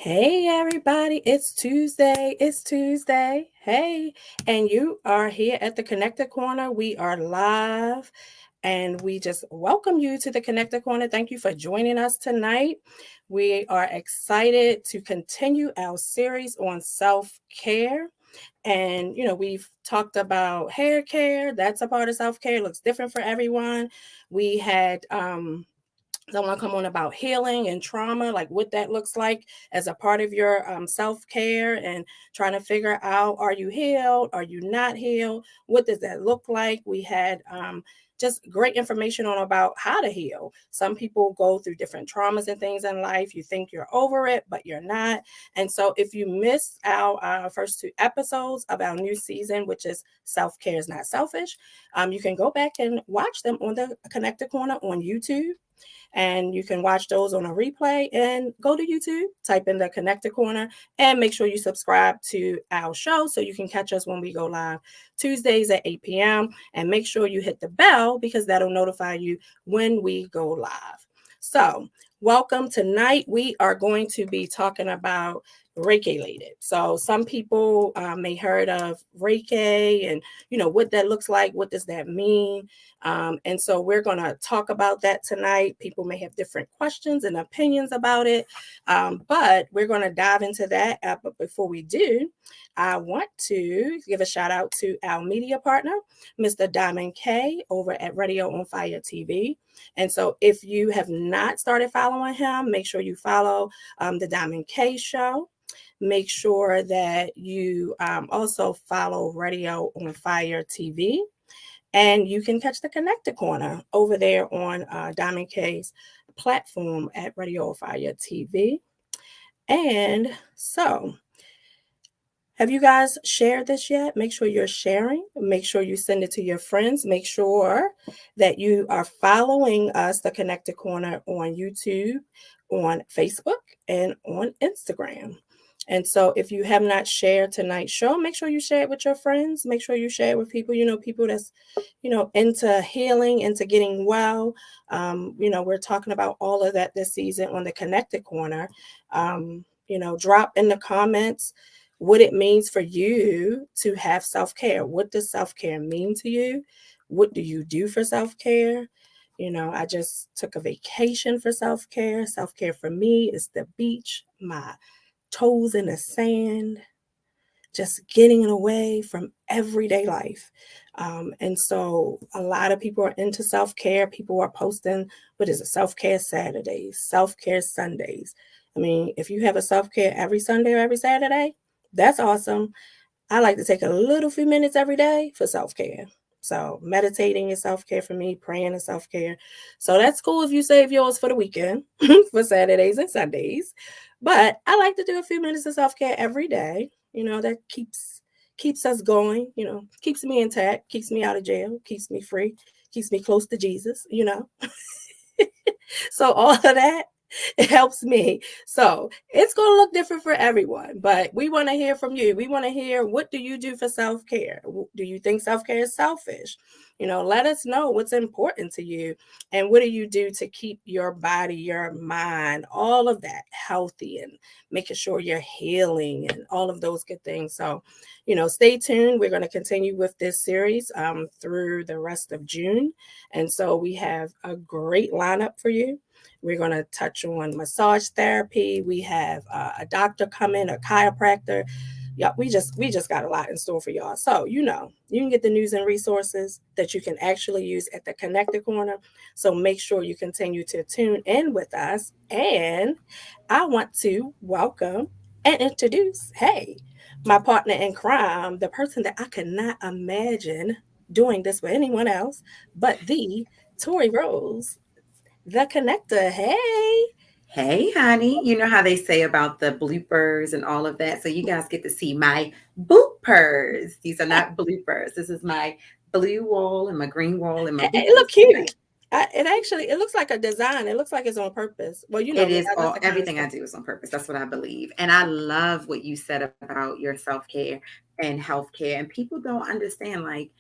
Hey everybody, it's Tuesday. It's Tuesday. Hey, and you are here at the Connected Corner. We are live and we just welcome you to the Connected Corner. Thank you for joining us tonight. We are excited to continue our series on self-care. And we've talked about hair care. That's a part of self-care. It looks different for everyone. We had someone come on about healing and trauma, like what that looks like as a part of your self-care, and trying to figure out, are you healed, are you not healed, what does that look like. We had just great information on about how to heal. Some people go through different traumas and things in life. You think you're over it, but you're not. And so if you missed our first two episodes of our new season, which is Self-Care is Not Selfish, you can go back and watch them on the Connected Corner on YouTube, and you can watch those on a replay. And go to YouTube, type in the Connected Corner, and make sure you subscribe to our show so you can catch us when we go live Tuesdays at 8 p.m. And make sure you hit the bell because that'll notify you when we go live. So welcome. Tonight we are going to be talking about Reiki-lated. So some people may heard of Reiki and what that looks like. What does that mean? And so we're going to talk about that tonight. People may have different questions and opinions about it, but we're going to dive into that. But before we do, I want to give a shout out to our media partner, Mr. Diamond K over at Radio on Fire TV. And so if you have not started following him, make sure you follow the Diamond K Show. Make sure that you also follow Radio on Fire TV. And you can catch the Connected Corner over there on Diamond K's platform at Radio on Fire TV. And so, have you guys shared this yet? Make sure you're sharing. Make sure you send it to your friends. Make sure that you are following us, the Connected Corner, on YouTube, on Facebook, and on Instagram. And so if you have not shared tonight's show, make sure you share it with your friends. Make sure you share it with people, people that's, into healing, into getting well. We're talking about all of that this season on the Connected Corner. Drop in the comments what it means for you to have self-care. What does self-care mean to you? What do you do for self-care? I just took a vacation for self-care. Self-care for me is the beach, my toes in the sand, just getting away from everyday life. And so a lot of people are into self-care. People are posting, what is it, self-care Saturdays, self-care Sundays. I mean, if you have a self-care every Sunday or every Saturday, that's awesome. I like to take a little few minutes every day for self-care. So meditating is self-care for me, praying is self-care. So that's cool if you save yours for the weekend, for Saturdays and Sundays. But I like to do a few minutes of self-care every day. That keeps us going, keeps me intact, keeps me out of jail, keeps me free, keeps me close to Jesus. So all of that, it helps me. So it's going to look different for everyone, but we want to hear from you. We want to hear, what do you do for self-care? Do you think self-care is selfish? Let us know what's important to you, and what do you do to keep your body, your mind, all of that healthy, and making sure you're healing and all of those good things. So, stay tuned. We're going to continue with this series through the rest of June. And so we have a great lineup for you. We're going to touch on massage therapy. We have a doctor coming, a chiropractor. Yeah, we just got a lot in store for y'all. So, you can get the news and resources that you can actually use at the Connected Corner. So make sure you continue to tune in with us. And I want to welcome and introduce, hey, my partner in crime, the person that I could not imagine doing this with anyone else but the Tori Rose, the connector. Hey. Hey, honey. You know how they say about the bloopers and all of that. So you guys get to see my boopers. These are not bloopers. This is my blue wall and my green wall and my It boopers. look cute. It looks like a design. It looks like it's on purpose. Well, It me, is I love all the everything I concept. do is on purpose. That's what I believe. And I love what you said about your self-care and healthcare. And people don't understand, like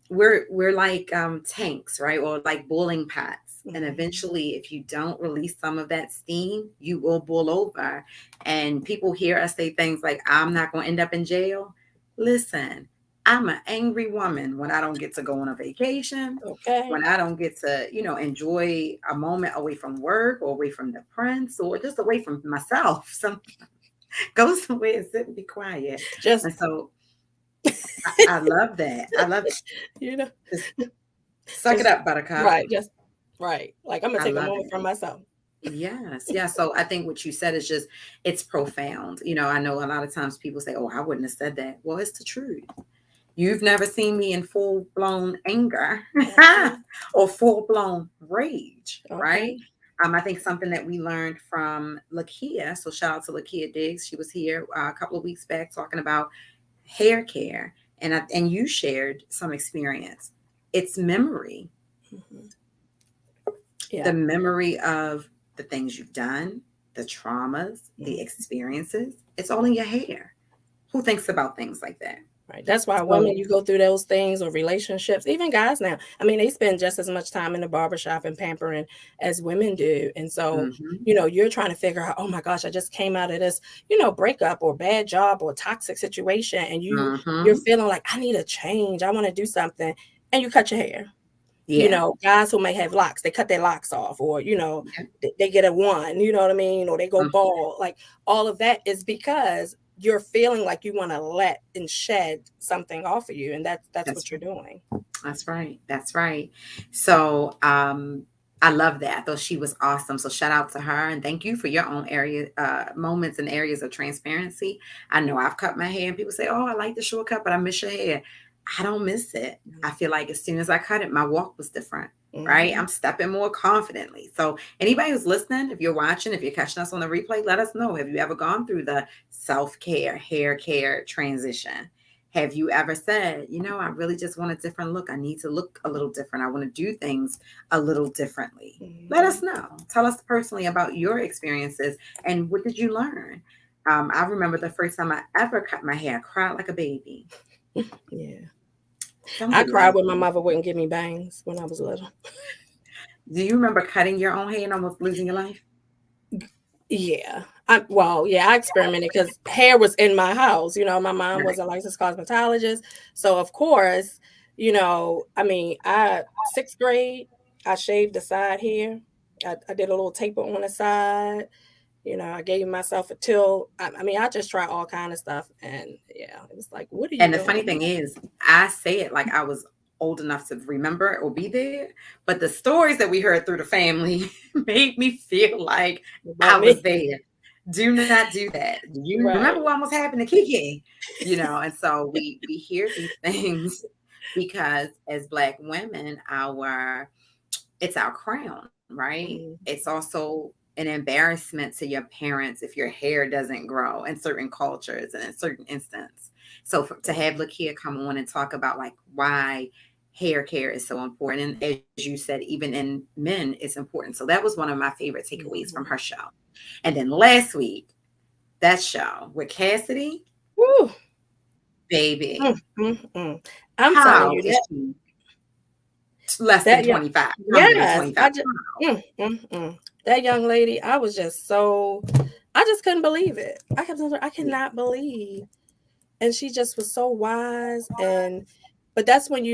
we're like tanks, right? Or like boiling pots. And eventually, if you don't release some of that steam, you will boil over. And people hear us say things like, I'm not going to end up in jail. Listen, I'm an angry woman when I don't get to go on a vacation, Okay. when I don't get to, enjoy a moment away from work or away from the prince or just away from myself. Some go somewhere and sit and be quiet. Just, And so I love that. I love it. you know, Just suck it just, up, buttercup. right. Just, right. Like, I'm going I to take a love moment for it. myself. Yes. Yeah. So I think what you said is just, it's profound. I know a lot of times people say, oh, I wouldn't have said that. Well, it's the truth. You've never seen me in full blown anger Okay. or full blown rage, right? Okay. I think something that we learned from Lakia. So shout out to Lakia Diggs. She was here a couple of weeks back talking about hair care, and you shared some experience. It's memory, Mm-hmm. Yeah. the memory of the things you've done, the traumas, the Mm-hmm. experiences. It's all in your hair. Who thinks about things like that? Right. That's why women, So, you go through those things, or relationships, even guys now. I mean, they spend just as much time in the barbershop and pampering as women do. And so, mhm, you're trying to figure out, oh my gosh, I just came out of this, breakup or bad job or toxic situation. And you're mhm. feeling like, I need a change. I want to do something. And you cut your hair. Yeah. Guys who may have locks, they cut their locks off, or, Yeah. they get a one, you know what I mean? Or they go Mhm. bald. Like, all of that is because you're feeling like you want to let and shed something off of you. And that's That's what you're right. doing. That's right. That's right. So, I love that. Though she was awesome. So shout out to her and thank you for your own area, moments and areas of transparency. I know I've cut my hair and people say, "Oh, I like the short cut, but I miss your hair." I don't miss it. I feel like as soon as I cut it, my walk was different. Right? Mm-hmm. I'm stepping more confidently. So anybody who's listening, if you're watching, if you're catching us on the replay, let us know. Have you ever gone through the self-care, hair care transition? Have you ever said, I really just want a different look. I need to look a little different. I want to do things a little differently. Let Mm-hmm. us know. Tell us personally about your experiences and what did you learn? I remember the first time I ever cut my hair, I cried like a baby. Yeah. Don't I do cried that. when my mother wouldn't give me bangs when I was little. Do you remember cutting your own hair and almost losing your life? Yeah. I experimented because hair was in my house. My mom was Right. a licensed cosmetologist. So of course, sixth grade, I shaved the side hair. I did a little taper on the side. I gave myself a tilt. I just tried all kind of stuff. And yeah, it was like, what are you And the funny doing? thing is, I say it like I was old enough to remember or be there, but the stories that we heard through the family made me feel like About I was me. there. Do not do that. You Right. remember what almost happened to Kiki? And so we hear these things because as Black women, it's our crown, right? Mhm. It's also an embarrassment to your parents if your hair doesn't grow in certain cultures and in certain instances. So to have Lakia come on and talk about like why hair care is so important, and as you said, even in men, it's important. So that was one of my favorite takeaways from Mhm. her show. And then last week, that show with Cassidy, Woo. Mm, baby, mm, mm. I'm telling how you is that she less than that young 25, younger than yes, 25? that young lady, I was just so I just couldn't believe it. I kept telling her, I Yeah. cannot believe. And she just was so wise. But that's when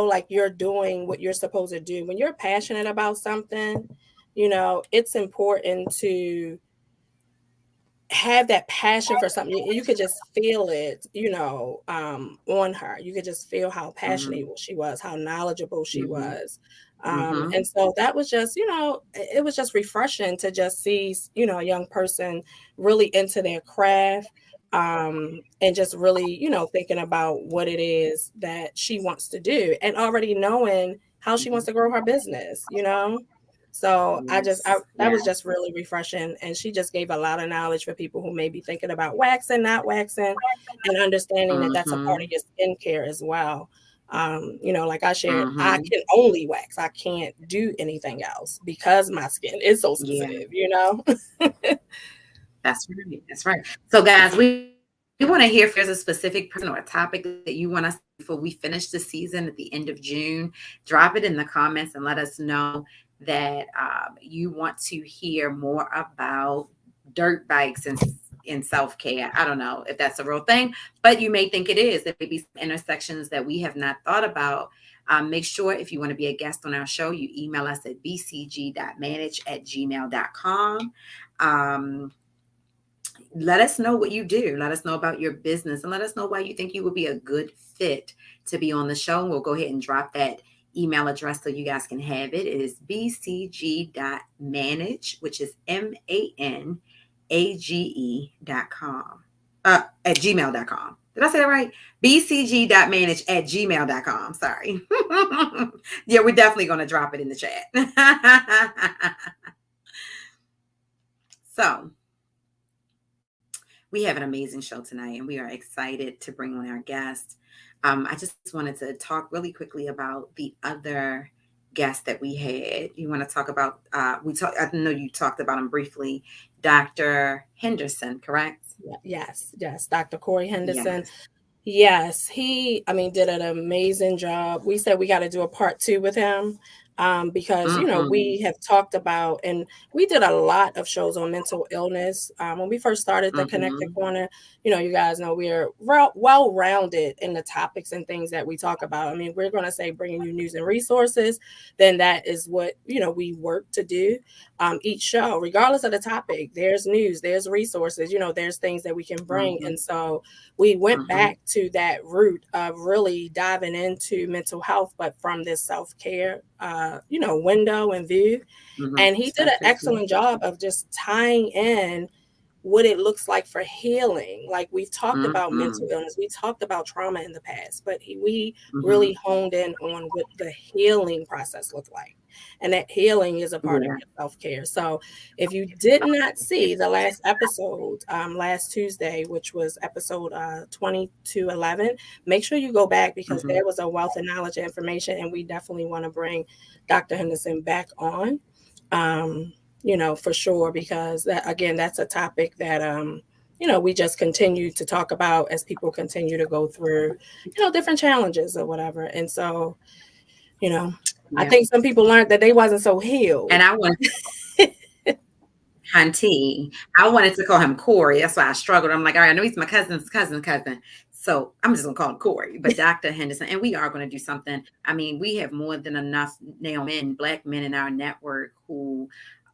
like you're doing what you're supposed to do. When you're passionate about something, it's important to have that passion for something. You could just feel it, on her. You could just feel how passionate Mhm. she was, how knowledgeable she Mhm. was. Mhm. And so that was just, it was just refreshing to just see, a young person really into their craft, and just really, thinking about what it is that she wants to do and already knowing how she wants Mhm. to grow her business. So Yes. that Yeah. was just really refreshing. And she just gave a lot of knowledge for people who may be thinking about waxing, not waxing, and understanding that that's a part of Mhm. your skincare as well. Like I shared, I Mhm. can only wax. I can't do anything else because my skin is so Yeah. sensitive. That's right. That's right. So, guys, we want to hear if there's a specific person or a topic that you want us before we finish the season at the end of June. Drop it in the comments and let us know. that you want to hear more about dirt bikes and in self-care. I don't know if that's a real thing, but you may think it is. There may be some intersections that we have not thought about. Make sure if you want to be a guest on our show, you email us at bcg.manage@gmail.com. Let us know what you do. Let us know about your business, and let us know why you think you would be a good fit to be on the show. And we'll go ahead and drop that email address so you guys can have it. It is bcg.manage, which is MANAGE.com. At gmail.com. Did I say that right? bcg.manage@gmail.com. Sorry. Yeah, we're definitely going to drop it in the chat. So, we have an amazing show tonight, and we are excited to bring on our guest. I just wanted to talk really quickly about the other guest that we had. You want to talk about, I know you talked about him briefly, Dr. Henderson, correct? Yes, Dr. Corey Henderson. Yes. Yes, he did an amazing job. We said we got to do a part 2 with him because, we have talked about, and we did a lot of shows on mental illness. When we first started the Connected Corner, you guys know we're well-rounded in the topics and things that we talk about. We're going to say bringing you news and resources, then that is what, we work to do. Each show, regardless of the topic, there's news, there's resources, there's things that we can bring. And so we went back to that root of really diving into mental health, but from this self-care, window and view. And he did an excellent job of just tying in what it looks like for healing. Like we've talked about mental illness, we talked about trauma in the past, but we really honed in on what the healing process looked like. And that healing is a part of your self-care. So if you did not see the last episode, last Tuesday, which was episode 2211, make sure you go back because there was a wealth of knowledge and information. And we definitely want to bring Dr. Henderson back on, for sure, because that's a topic that, we just continue to talk about as people continue to go through, different challenges or whatever. And so, I think some people learned that they wasn't so healed. And I wanted to call him Corey. That's why I struggled. I'm like, all right, I know he's my cousin's cousin. So I'm just going to call him Corey. But Dr. Henderson, and we are going to do something. We have more than enough now Black men in our network who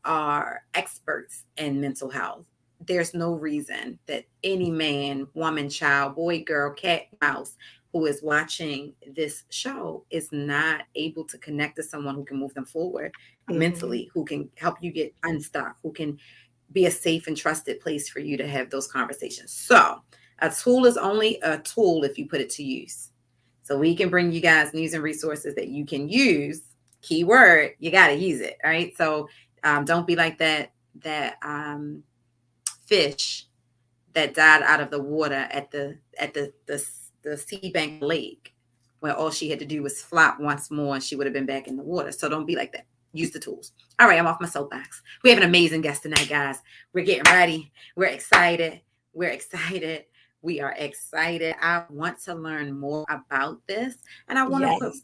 are experts in mental health. There's no reason that any man, woman, child, boy, girl, cat, mouse, who is watching this show is not able to connect to someone who can move them forward mentally, who can help you get unstuck, who can be a safe and trusted place for you to have those conversations. So a tool is only a tool if you put it to use. So we can bring you guys news and resources that you can use. Keyword, you got to use it. All right. So don't be like that fish that died out of the water at the sea bank lake, where all she had to do was flop once more and she would have been back in the water. So don't be like that. Use the tools. All right, I'm off my soapbox. We have an amazing guest tonight, guys. We're getting ready. We're excited. We are excited. I want to learn more about this, and I want to put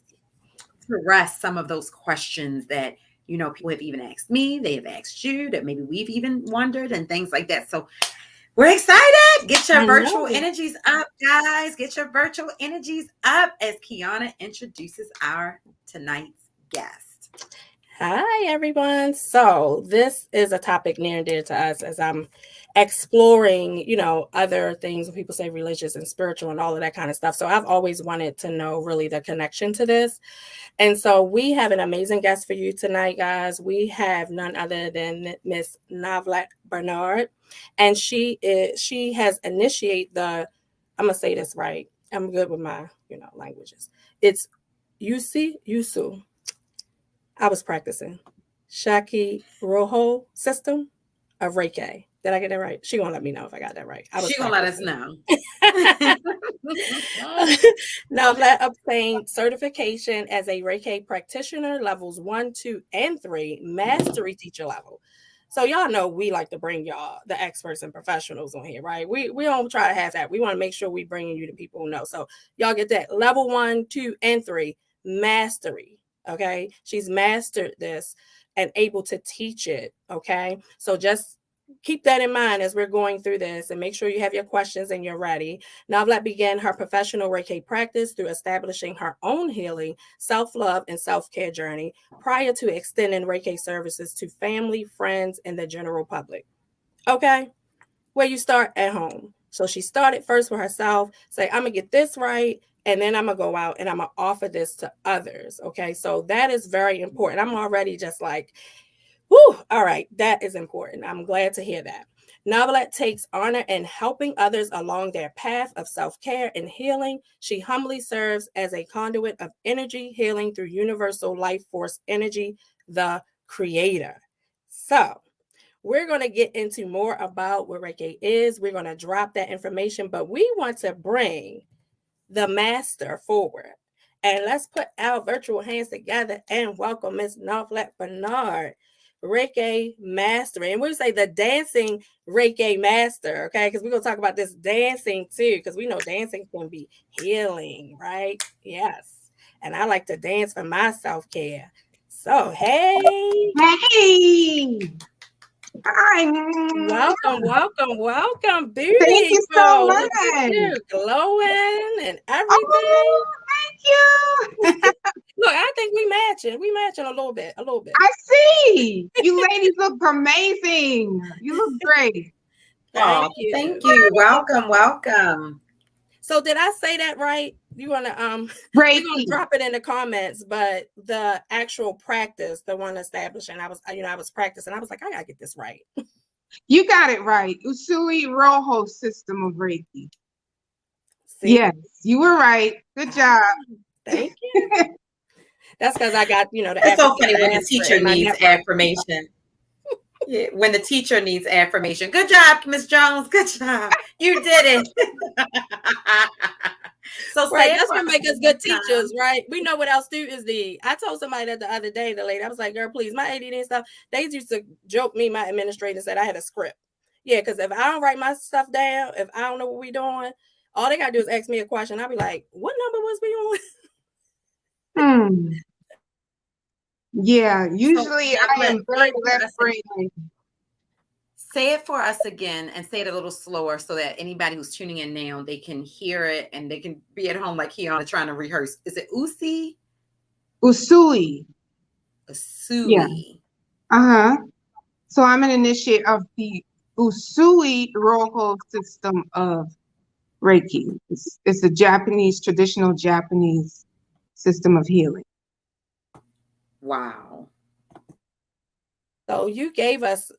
to rest some of those questions that people have even asked me. They have asked you, that maybe we've even wondered, and things like that. So we're excited. Get your virtual energies up, guys. Get your virtual energies up as Kiana introduces our tonight's guest. Hi, everyone. So this is a topic near and dear to us as I'm exploring, other things when people say religious and spiritual and all of that kind of stuff. So I've always wanted to know really the connection to this. And so we have an amazing guest for you tonight, guys. We have none other than Miss Novlette Bernard. And she has initiated I'm going to say this right. I'm good with my, languages. It's Yusu. I was practicing Shaki Rojo system of Reiki. Did I get that right? She gonna let me know if I got that right. She gonna let us know. Novlette obtained certification as a Reiki practitioner, levels 1, 2, and 3, mastery teacher level. So y'all know we like to bring y'all the experts and professionals on here, right? We don't try to have that. We want to make sure we bringing you the people who know. So y'all get that level 1, 2, and 3 mastery. Okay, she's mastered this and able to teach it. Okay. So just keep that in mind as we're going through this, and make sure you have your questions and you're ready. Novlette began her professional Reiki practice through establishing her own healing, self-love, and self-care journey prior to extending Reiki services to family, friends, and the general public. Okay, where you start at home. So she started first for herself, say, I'm gonna get this right, and then I'm gonna go out and I'm gonna offer this to others. Okay, so that is very important. I'm already just like, whew, all right, that is important. I'm glad to hear that. Novlette takes honor in helping others along their path of self-care and healing. She humbly serves as a conduit of energy healing through universal life force energy, the creator. So we're going to get into more about what Reiki is. We're going to drop that information, but we want to bring the master forward. And let's put our virtual hands together and welcome Miss Novlette Bernard, Reiki Master. And we say the Dancing Reiki Master, okay? Because we're going to talk about this dancing too, because we know dancing can be healing, right? Yes. And I like to dance for my self-care. So, hey. Hey. Hi. Welcome, beauty. Thank you so much. Look at you, glowing and everything. Oh, thank you. Look, I think we matching a little bit. I see. You ladies look amazing. You look great. Thank you. Welcome. So did I say that right? You want to Reiki. You're gonna drop it in the comments, but the actual practice, the one establishing, I was practicing. I was like, I gotta get this right. You got it right. Usui Rojo system of Reiki. See? Yes, you were right. Good job. Thank you. That's because I got, the It's so funny when the teacher needs affirmation. Yeah, when the teacher needs affirmation. Good job, Miss Jones. Good job. You did it. So right, that's what makes us good teachers, right? We know what our students need. I told somebody that the other day, the lady, I was like, girl, please, my ADD and stuff, they used to joke me, my administrator said I had a script. Yeah, because if I don't write my stuff down, if I don't know what we're doing, all they got to do is ask me a question. I'll be like, what number was we on? Yeah, usually so, I am very left-brained. Say it for us again and say it a little slower so that anybody who's tuning in now, they can hear it and they can be at home like Kiana trying to rehearse. Is it Usi? Usui. Usui. Yeah. So I'm an initiate of the Usui Rojo system of Reiki. It's a traditional Japanese system of healing. Wow. So you gave us,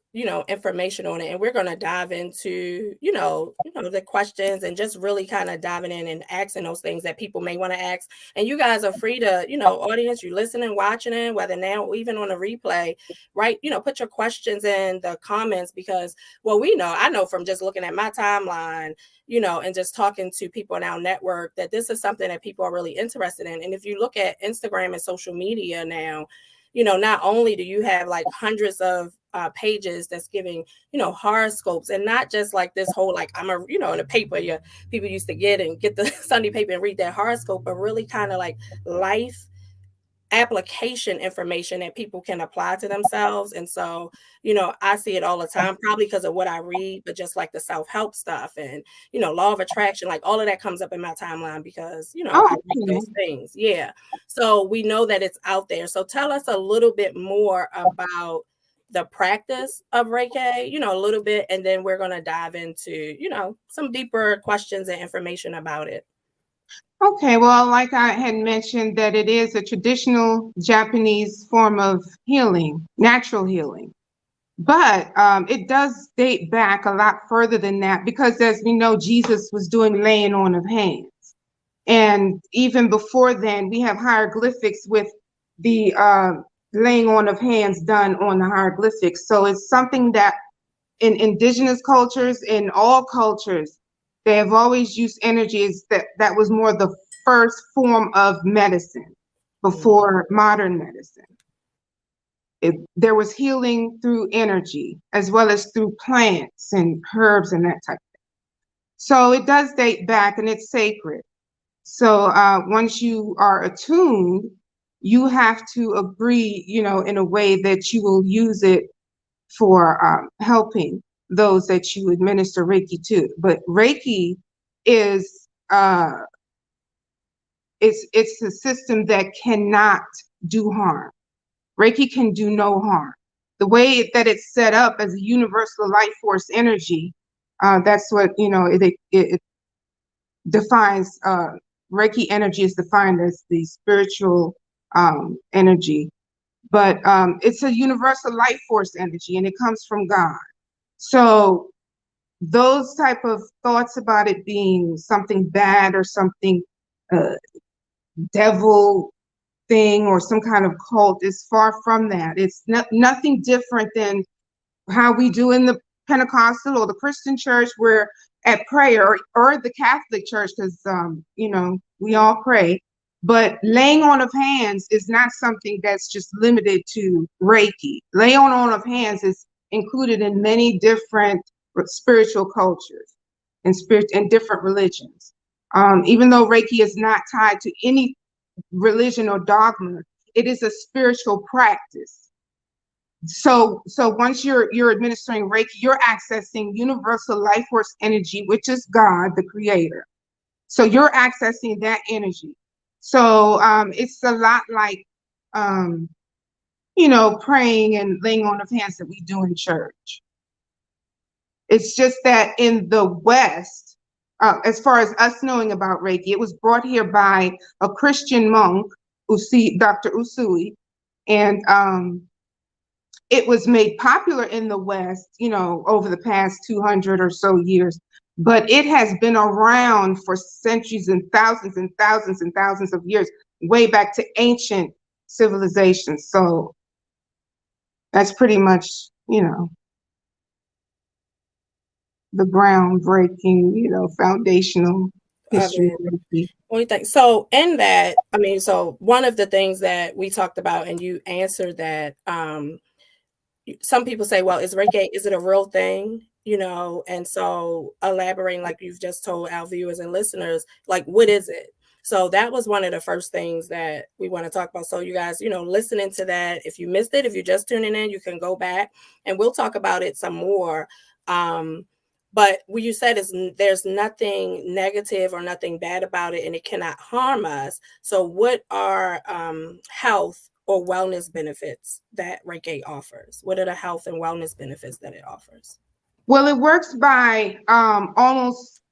information on it, and we're going to dive into, the questions and just really kind of diving in and asking those things that people may want to ask. And you guys are free to, audience, you listening, watching it, whether now or even on a replay, right? Put your questions in the comments because, well, I know from just looking at my timeline, and just talking to people in our network that this is something that people are really interested in. And if you look at Instagram and social media now, not only do you have like hundreds of pages that's giving, horoscopes, and not just like this whole, like in a paper, people used to get the Sunday paper and read that horoscope, but really kind of like life application information that people can apply to themselves. And so, I see it all the time, probably because of what I read, but just like the self-help stuff and, law of attraction, like all of that comes up in my timeline because, I read those things. Yeah. So we know that it's out there. So tell us a little bit more about the practice of Reiki, a little bit, and then we're going to dive into, some deeper questions and information about it. Okay, well, like I had mentioned, that it is a traditional Japanese form of healing, natural healing. But it does date back a lot further than that because, as we know, Jesus was doing laying on of hands. And even before then, we have hieroglyphics with the laying on of hands done on the hieroglyphics. So it's something that in indigenous cultures, in all cultures, they have always used energies that was more the first form of medicine before modern medicine. There was healing through energy as well as through plants and herbs and that type of thing. So it does date back and it's sacred. So once you are attuned, you have to agree, in a way that you will use it for helping those that you administer Reiki to. But Reiki is it's a system that cannot do harm. Reiki can do no harm. The way that it's set up as a universal life force energy, that's what it defines. Reiki energy is defined as the spiritual energy, but it's a universal life force energy, and it comes from God. So those type of thoughts about it being something bad or something devil thing or some kind of cult is far from that. It's nothing different than how we do in the Pentecostal or the Christian church, where at prayer, or the Catholic church, because we all pray. But laying on of hands is not something that's just limited to Reiki. Laying on of hands is included in many different spiritual cultures and different religions. Even though Reiki is not tied to any religion or dogma, it is a spiritual practice. So once you're administering Reiki, you're accessing universal life force energy, which is God, the creator. So you're accessing that energy. So it's a lot like praying and laying on of hands that we do in church. It's just that in the West, as far as us knowing about Reiki, it was brought here by a Christian monk, Dr. Usui, and it was made popular in the West, over the past 200 or so years, but it has been around for centuries and thousands and thousands and thousands of years, way back to ancient civilizations. So that's pretty much, the groundbreaking, foundational history of Reiki. What do you think? So in that, so one of the things that we talked about, and you answered that, some people say, well, is it a real thing? And so elaborating, like you've just told our viewers and listeners, like, what is it? So that was one of the first things that we want to talk about. So you guys, listening to that, if you missed it, if you're just tuning in, you can go back and we'll talk about it some more. But what you said is there's nothing negative or nothing bad about it, and it cannot harm us. So what are health or wellness benefits that Reiki offers? What are the health and wellness benefits that it offers? Well, it works by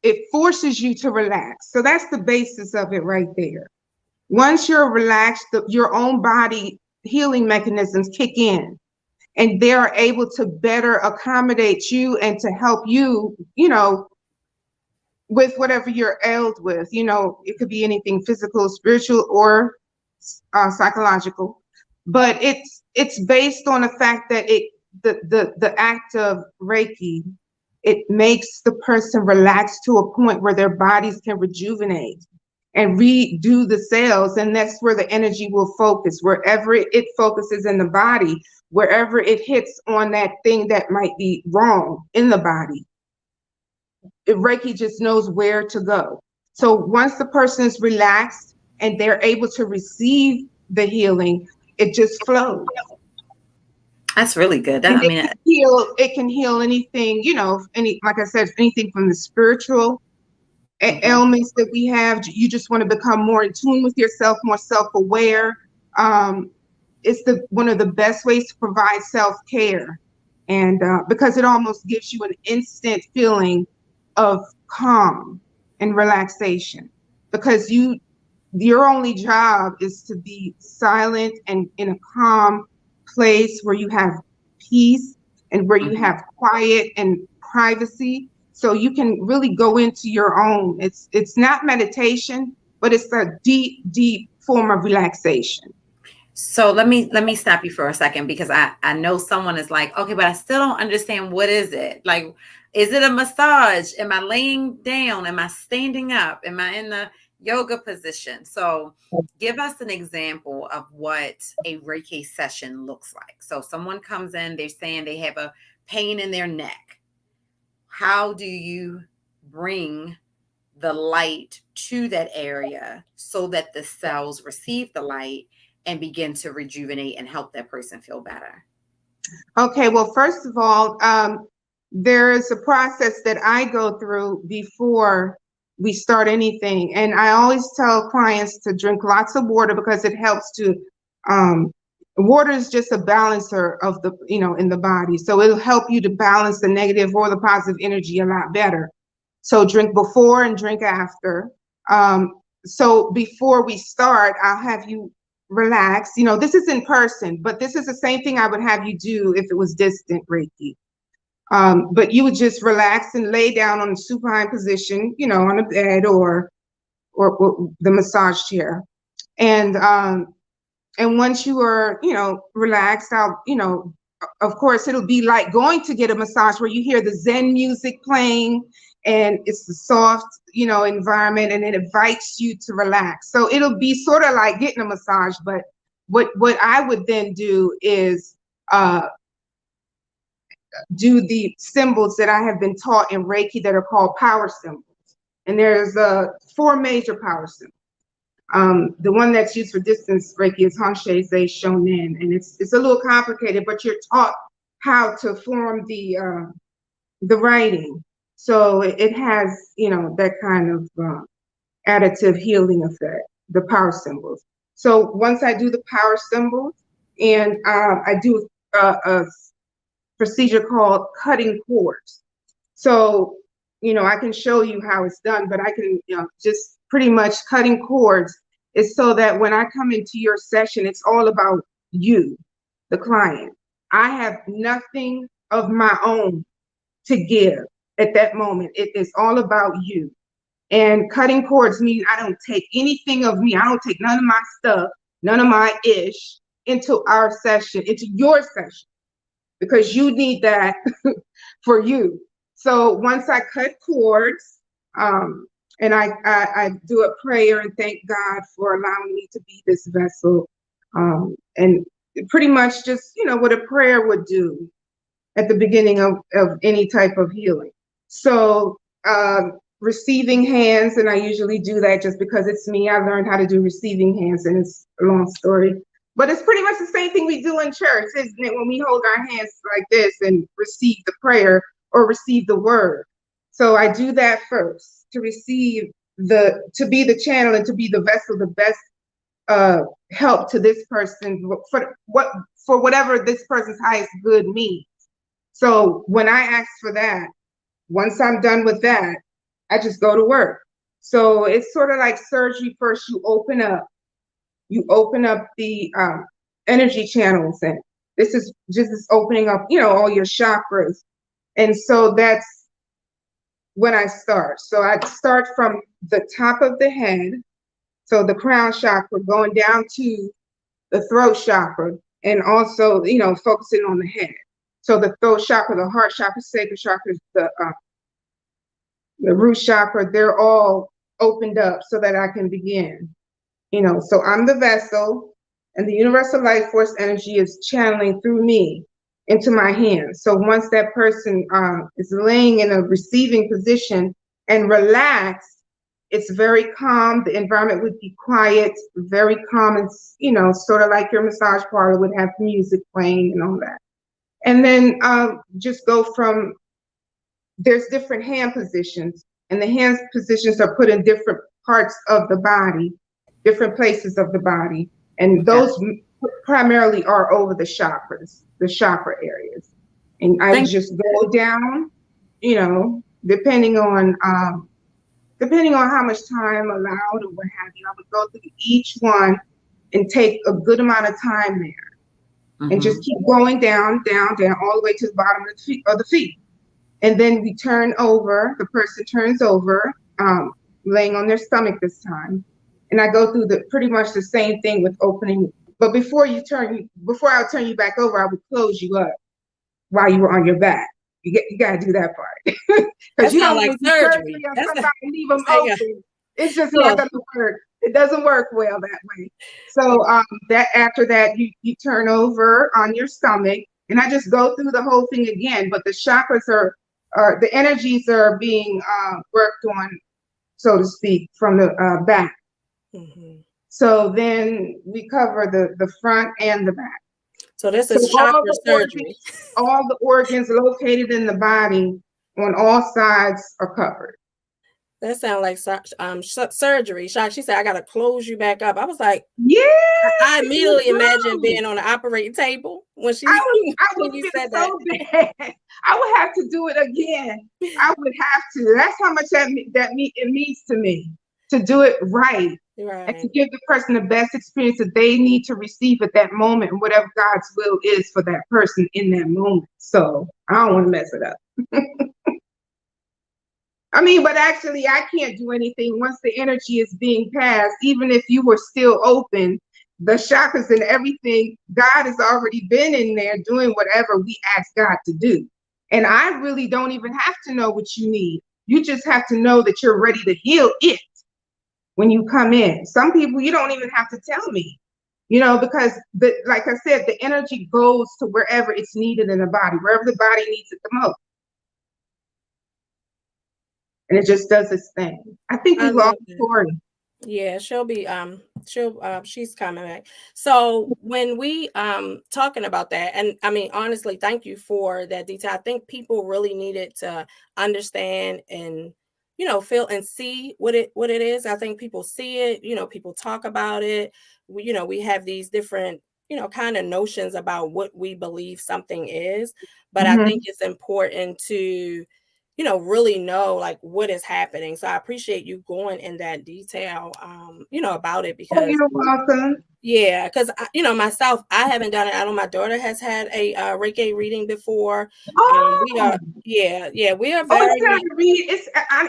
it forces you to relax. So that's the basis of it right there. Once you're relaxed, your own body healing mechanisms kick in, and they're able to better accommodate you and to help you, with whatever you're ailed with. It could be anything physical, spiritual, or psychological. But it's based on the fact that the act of Reiki, it makes the person relax to a point where their bodies can rejuvenate and redo the cells. And that's where the energy will focus, wherever it focuses in the body, wherever it hits on that thing that might be wrong in the body. Reiki just knows where to go. So once the person is relaxed and they're able to receive the healing, it just flows. That's really good. It can heal anything, like I said, anything from the spiritual ailments that we have. You just want to become more in tune with yourself, more self-aware. It's one of the best ways to provide self-care, and because it almost gives you an instant feeling of calm and relaxation, because your only job is to be silent and in a calm place where you have peace and where you have quiet and privacy, so you can really go into your own. It's not meditation, but it's a deep form of relaxation. So let me stop you for a second, because I know someone is like, okay, but I still don't understand, what is it? Like, is it a massage? Am I laying down? Am I standing up? Am I in the yoga position? So give us an example of what a Reiki session looks like. So someone comes in, they're saying they have a pain in their neck. How do you bring the light to that area so that the cells receive the light and begin to rejuvenate and help that person feel better? Okay, well, first of all, there is a process that I go through before we start anything. And I always tell clients to drink lots of water because it helps to, water is just a balancer of the, in the body. So it'll help you to balance the negative or the positive energy a lot better. So drink before and drink after. So before we start, I'll have you relax. This is in person, but this is the same thing I would have you do if it was distant Reiki. But you would just relax and lay down on a supine position, on a bed or the massage chair. And once you are, relaxed out, of course, it'll be like going to get a massage where you hear the Zen music playing and it's the soft, environment, and it invites you to relax. So it'll be sort of like getting a massage, but what I would then do is do the symbols that I have been taught in Reiki that are called power symbols. And there's 4 major power symbols. The one that's used for distance Reiki is Hanshe Zei Shonin, and it's a little complicated, but you're taught how to form the writing. So it has, that kind of additive healing effect, the power symbols. So once I do the power symbols, and I do a procedure called cutting cords. So, I can show you how it's done, but I can, just pretty much cutting cords is so that when I come into your session, it's all about you, the client. I have nothing of my own to give at that moment. It is all about you. And cutting cords means I don't take anything of me. I don't take none of my stuff, none of my ish into our session, into your session, because you need that for you. So once I cut cords, and I do a prayer and thank God for allowing me to be this vessel, and pretty much just, what a prayer would do at the beginning of any type of healing. So receiving hands, and I usually do that just because it's me. I learned how to do receiving hands, and it's a long story. But it's pretty much the same thing we do in church, isn't it? When we hold our hands like this and receive the prayer or receive the word. So I do that first to receive to be the channel and to be the vessel, the best help to this person for whatever this person's highest good means. So when I ask for that, once I'm done with that, I just go to work. So it's sort of like surgery. First, you open up the energy channels, and this is just opening up, all your chakras. And so that's when I start. So I start from the top of the head, so the crown chakra, going down to the throat chakra, and also, focusing on the head. So the throat chakra, the heart chakra, sacral chakra, the root chakra, they're all opened up so that I can begin. So I'm the vessel, and the universal life force energy is channeling through me into my hands. So once that person is laying in a receiving position and relaxed, it's very calm. The environment would be quiet, very calm, and sort of like your massage parlor would have music playing and all that. And then just go from, there's different hand positions, and the hand positions are put in different parts of the body, different places of the body. And those primarily are over the chakras, the chakra areas. And I just go down, depending on how much time allowed or what have you, I would go through each one and take a good amount of time there. And just keep going down, all the way to the bottom of the feet. And then we turn over, the person turns over, laying on their stomach this time. And I go through pretty much the same thing with opening. But before I'll turn you back over, I would close you up while you were on your back. You got to do that part. Because you don't like want to do surgery on somebody and leave them open. It's just not going to work. It doesn't work well that way. So after that, you turn over on your stomach, and I just go through the whole thing again. But the chakras the energies are being worked on, so to speak, from the back. So then we cover the front and the back. So this So is chakra surgery. all the organs located in the body on all sides are covered. That sounds like surgery. She said, I got to close you back up. I was like, yeah. I immediately imagined being on the operating table when when you said so that. Bad. I would have to do it again. I would have to. That's how much it means to me to do it right. And to give the person the best experience that they need to receive at that moment, and whatever God's will is for that person in that moment. So I don't want to mess it up. I mean, but actually I can't do anything once the energy is being passed. Even if you were still open, the chakras and everything, God has already been in there doing whatever we ask God to do. And I really don't even have to know what you need. You just have to know that you're ready to heal it when you come in. Some people, you don't even have to tell me, because like I said, the energy goes to wherever it's needed in the body, wherever the body needs it the most. And it just does its thing. I think we lost Corey. Yeah, she's coming back. So when we talking about that, and I mean, honestly, thank you for that detail. I think people really needed to understand and feel and see what it is. I think people see it, people talk about it. We have these different kind of notions about what we believe something is, but I think it's important to really know like what is happening. So I appreciate you going in that detail, about it, because you're welcome. Yeah, because myself, I haven't done it. I know my daughter has had a Reiki reading before. We are very. It's not a read.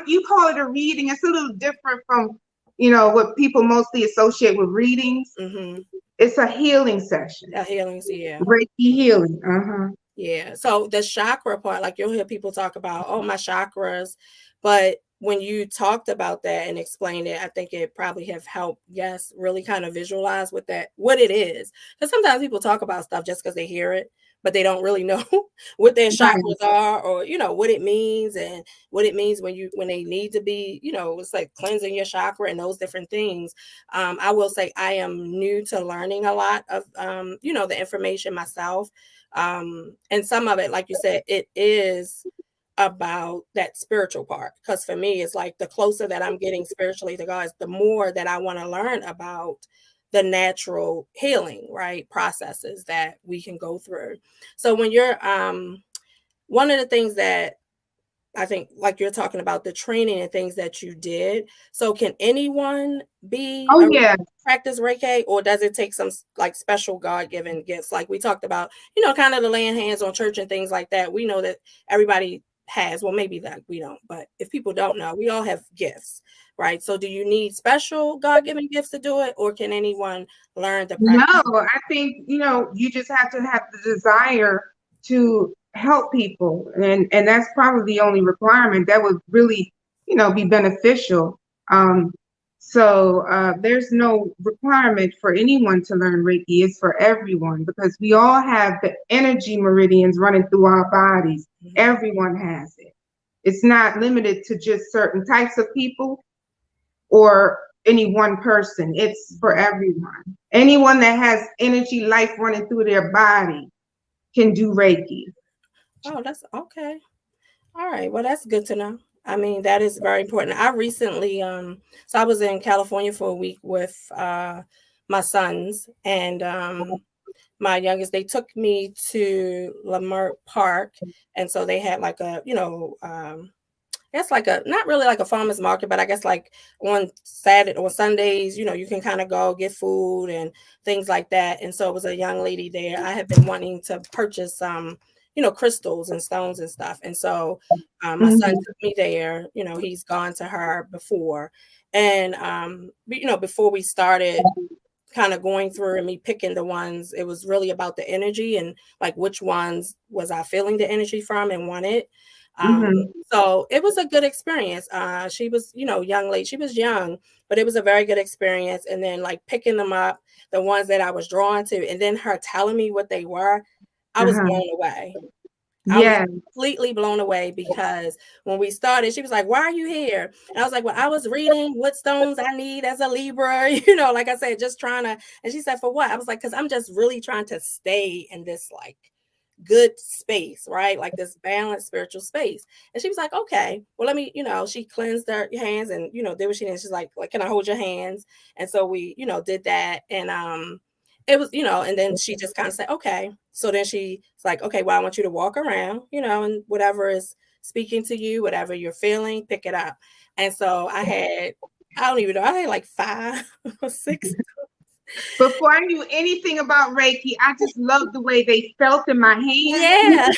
You call it a reading. It's a little different from what people mostly associate with readings. Mm-hmm. It's a healing session. A healing, yeah. Reiki healing. Yeah. So the chakra part, like you'll hear people talk about, oh, my chakras. But when you talked about that and explained it, I think it probably have helped, yes, really kind of visualize what it is. Because sometimes people talk about stuff just because they hear it, but they don't really know what their chakras are, or, what it means, and what it means when they need to be, it's like cleansing your chakra and those different things. I will say I am new to learning a lot of, the information myself. And some of it, like you said, it is about that spiritual part, because for me, it's like the closer that I'm getting spiritually to God, the more that I want to learn about the natural healing, right, processes that we can go through. So when you're one of the things that I think, like you're talking about the training and things that you did. So can anyone be practice Reiki, or does it take some like special God-given gifts? Like we talked about, kind of the laying hands on church and things like that. We know that everybody has, well, maybe that we don't, but if people don't know, we all have gifts, right? So do you need special God-given gifts to do it, or can anyone learn the practice? No, I think, you just have to have the desire to help people. And that's probably the only requirement that would really, be beneficial. So there's no requirement for anyone to learn Reiki. It's for everyone, because we all have the energy meridians running through our bodies. Mm-hmm. Everyone has it. It's not limited to just certain types of people or any one person. It's for everyone. Anyone that has energy, life running through their body can do Reiki. Oh, that's okay. All right. Well, that's good to know. I mean, that is very important. I recently, so I was in California for a week with my sons, and my youngest, they took me to Leimert Park. And so they had like a, that's like not really like a farmer's market, but I guess like on Saturday or Sundays, you can kind of go get food and things like that. And so it was a young lady there. I have been wanting to purchase some, crystals and stones and stuff. And so my son took me there. He's gone to her before. And, before we started kind of going through and me picking the ones, it was really about the energy and like which ones was I feeling the energy from and wanted. So it was a good experience. She was, young lady, she was young, but it was a very good experience. And then like picking them up, the ones that I was drawn to, and then her telling me what they were, I was blown away. I was Yes. completely blown away because when we started, she was like, "Why are you here?" And I was like, "Well, I was reading what stones I need as a Libra, like I said, just trying to." And she said, "For what?" I was like, "Because I'm just really trying to stay in this like good space, right? Like this balanced spiritual space." And she was like, "Okay, well, let me," she cleansed her hands and, did what she did. She's like, "Can I hold your hands?" And so we, did that. And it was, and then she just kind of said, "Okay." So then she's like, "Okay, well, I want you to walk around, and whatever is speaking to you, whatever you're feeling, pick it up." And so I don't even know, I had like 5 or 6. Before I knew anything about Reiki, I just loved the way they felt in my hands, Yeah.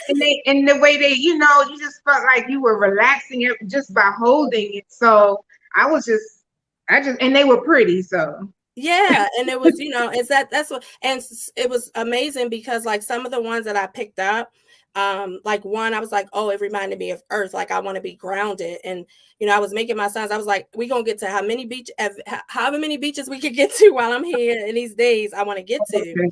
and the way they, you just felt like you were relaxing it just by holding it. So and they were pretty. So Yeah, and it was, it's that's what, and it was amazing because like some of the ones that I picked up, like one, I was like, oh, it reminded me of Earth. Like I want to be grounded, and I was making my sons. I was like, we gonna get to however many beaches we could get to while I'm here in these days. I want to get to. okay.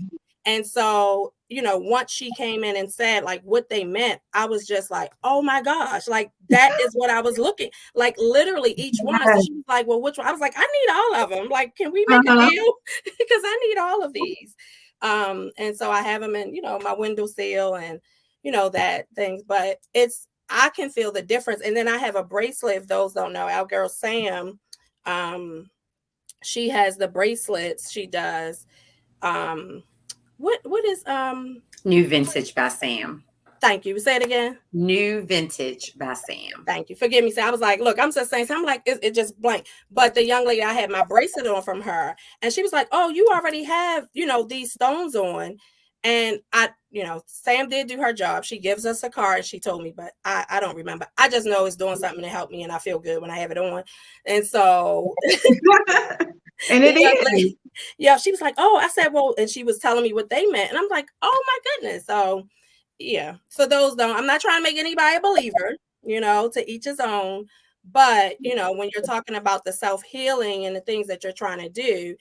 And so, once she came in and said like what they meant, I was just like, oh my gosh, like that is what I was looking like, literally each one. So she was like, well, which one? I was like, I need all of them. Like, can we make a deal? Because I need all of these. And so I have them in, my windowsill and, that things, but I can feel the difference. And then I have a bracelet. If those don't know, our girl Sam, she has the bracelets. She does. What is New Vintage by Sam. Thank you. Say it again. New Vintage by Sam. Thank you. Forgive me. So I was like, look, I'm just saying. So I'm like, it just blank. But the young lady, I had my bracelet on from her, and she was like, oh, you already have, these stones on. And Sam did do her job. She gives us a card. She told me, but I don't remember. I just know it's doing something to help me, and I feel good when I have it on. And so, and it is. Yeah, she was like, oh, I said, well, and she was telling me what they meant. And I'm like, oh my goodness. So yeah, for those I'm not trying to make anybody a believer, to each his own. But, when you're talking about the self-healing and the things that you're trying to do,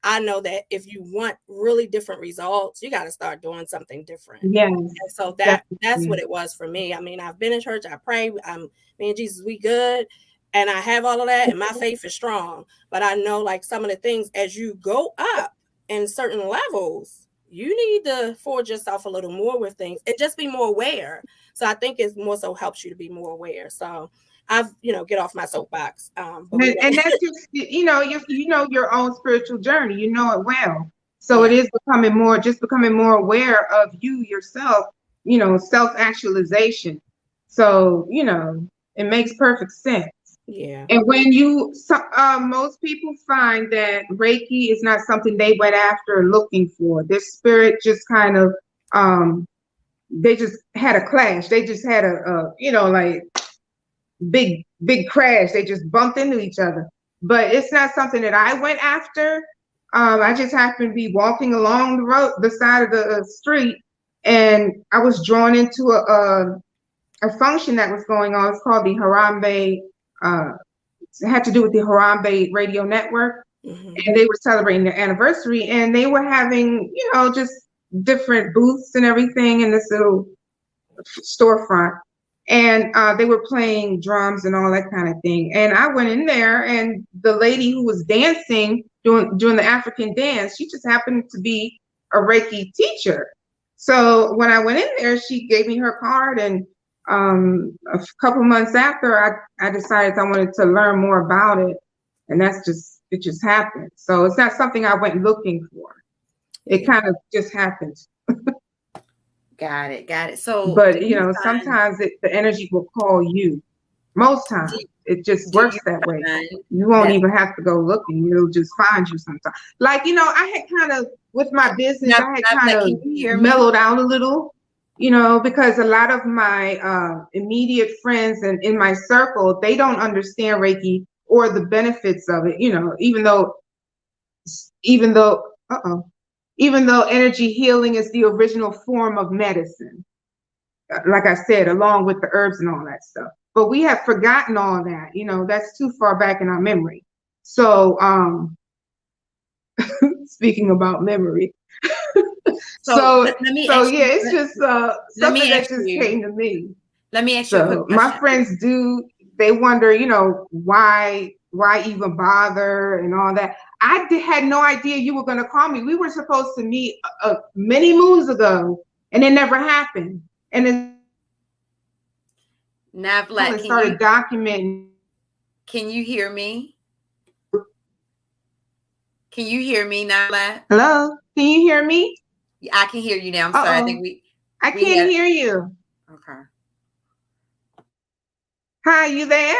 I know that if you want really different results, you got to start doing something different. Yes. And so that's what it was for me. I mean, I've been in church, I pray, me and Jesus, we good. And I have all of that, and my faith is strong. But I know like some of the things as you go up in certain levels, you need to forge yourself a little more with things and just be more aware. So I think it more so helps you to be more aware. So I've, get off my soapbox. And that's just, you know your own spiritual journey, you know it well. So it is becoming more aware of you yourself, self-actualization. So, it makes perfect sense. Yeah. And when most people find that Reiki is not something they went after looking for. Their spirit just kind of, they just had a clash. They just had like big crash. They just bumped into each other. But it's not something that I went after. I just happened to be walking along the side of the street, and I was drawn into a function that was going on. It's called the Harambe. It had to do with the Harambe radio network, and they were celebrating their anniversary, and they were having, just different booths and everything in this little storefront, and they were playing drums and all that kind of thing. And I went in there, and the lady who was dancing, doing the African dance, she just happened to be a Reiki teacher. So when I went in there, she gave me her card, and a couple months after, I decided I wanted to learn more about it, and it just happened. So it's not something I went looking for. It kind of just happened. Got it. So, but sometimes the energy will call you. Most times it just works that way. You won't even have to go looking. It'll just find you sometimes. Like, I had kind of, with my business, I had kind of mellowed out a little. Because a lot of my immediate friends and in my circle, they don't understand Reiki or the benefits of it, even though energy healing is the original form of medicine, like I said, along with the herbs and all that stuff. But we have forgotten all that, that's too far back in our memory. So speaking about memory, So let me so ask yeah, you, it's just let me something that ask just you, came to me. let me ask you a quick So my question. friends they wonder, why even bother and all that. Had no idea you were going to call me. We were supposed to meet many moons ago, and it never happened. And then Novlette, it started documenting. can you hear me? Can you hear me, Novlette? Hello, can you hear me? I can hear you now. I'm sorry. I think I we can't had, hear you. okay. Hi, you there?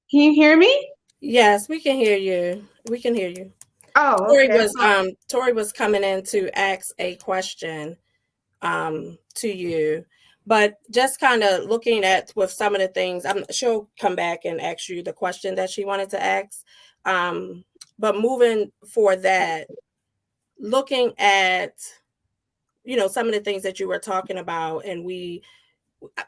Can you hear me? Yes, we can hear you. We can hear you. Oh, okay. Tori was coming in to ask a question to you, but just kind of looking at with some of the things, she'll come back and ask you the question that she wanted to ask. But moving for that, looking at some of the things that you were talking about, and we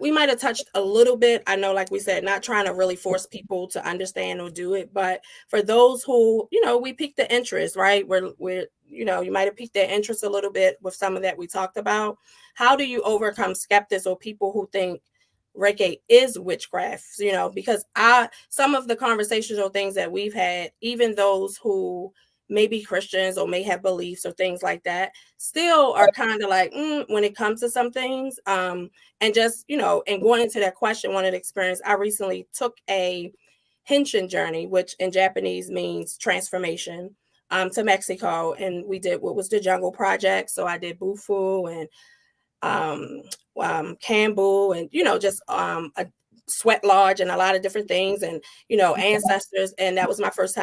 might have touched a little bit. I know, like we said, not trying to really force people to understand or do it, but for those who, we piqued the interest, right? We're you might have piqued their interest a little bit with some of that we talked about. How do you overcome skeptics or people who think Reiki is witchcraft? Because some of the conversations or things that we've had, even those who may be Christians or may have beliefs or things like that, still are kind of like, when it comes to some things. And just, and going into that question, one of the experience, I recently took a Henshin journey, which in Japanese means transformation, to Mexico. And we did what was the Jungle Project. So I did Bufu and Campbell and, just a sweat lodge and a lot of different things and, ancestors. And that was my first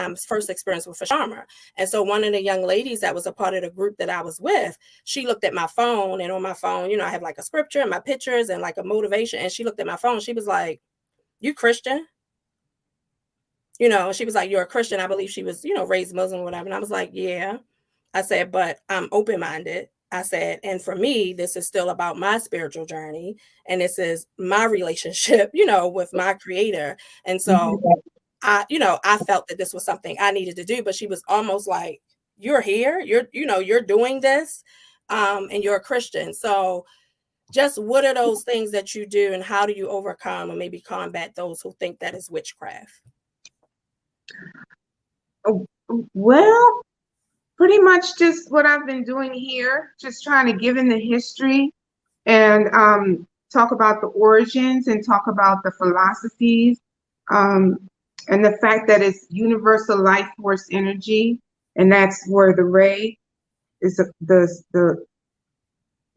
experience with Fashama. And so one of the young ladies that was a part of the group that I was with, she looked at my phone, and on my phone, I have like a scripture and my pictures and like a motivation. And she looked at my phone. She was like, "You Christian?" She was like, "You're a Christian." I believe she was, raised Muslim or whatever. And I was like, "Yeah." I said, "But I'm open-minded." I said, "And for me, this is still about my spiritual journey. And this is my relationship, with my creator." And so I felt that this was something I needed to do, but she was almost like, "You're here, you're doing this, and you're a Christian." So just what are those things that you do, and how do you overcome or maybe combat those who think that is witchcraft? Well, pretty much just what I've been doing here, just trying to give in the history and talk about the origins and talk about the philosophies, um, and the fact that it's universal life force energy, and that's where the ray is the